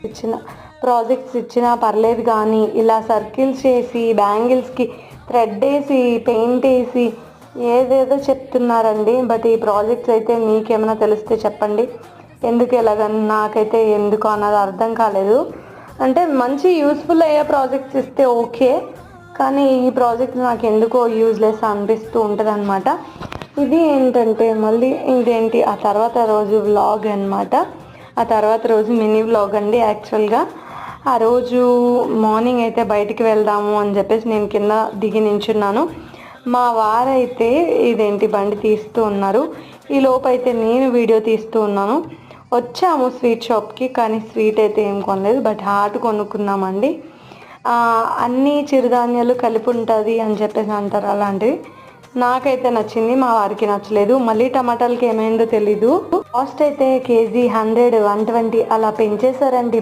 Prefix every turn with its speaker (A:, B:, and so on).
A: ఇచ్చిన ప్రాజెక్ట్స్ ఇచ్చినా పర్లేదు, కానీ ఇలా సర్కిల్స్ చేసి బ్యాంగిల్స్కి థ్రెడ్ వేసి పెయింట్ వేసి ఏదేదో చెప్తున్నారండి. బట్ ఈ ప్రాజెక్ట్స్ అయితే మీకేమైనా తెలిస్తే చెప్పండి. ఎందుకు ఎలాగని నాకైతే ఎందుకు అన్నది అర్థం కాలేదు. అంటే మంచి యూస్ఫుల్ అయ్యే ప్రాజెక్ట్స్ ఇస్తే ఓకే, కానీ ఈ ప్రాజెక్ట్ నాకు ఎందుకో యూజ్లెస్ అనిపిస్తూ ఉంటుంది అనమాట. ఇది ఏంటంటే మళ్ళీ ఇదేంటి ఆ తర్వాత రోజు వ్లాగ్ అనమాట. ఆ తర్వాత రోజు మినీ వ్లాగ్ అండి. యాక్చువల్గా ఆ రోజు మార్నింగ్ అయితే బయటికి వెళ్దాము అని చెప్పేసి నేను కింద దిగి నించున్నాను. మా వారైతే ఇదేంటి బండి తీస్తూ ఉన్నారు. ఈ లోపు అయితే నేను వీడియో తీస్తూ ఉన్నాను. వచ్చాము స్వీట్ షాప్కి, కానీ స్వీట్ అయితే ఏం కొనలేదు, బట్ హాట్ కొనుక్కున్నామండి. అన్నీ చిరుధాన్యాలు కలిపి ఉంటుంది అని చెప్పేసి అంటారు, అలాంటివి నాకైతే నచ్చింది, మా వారికి నచ్చలేదు. మళ్ళీ టమాటాలకి ఏమైందో తెలీదు. కాస్ట్ అయితే కేజీ 100, 120 అలా పెంచేశారండి.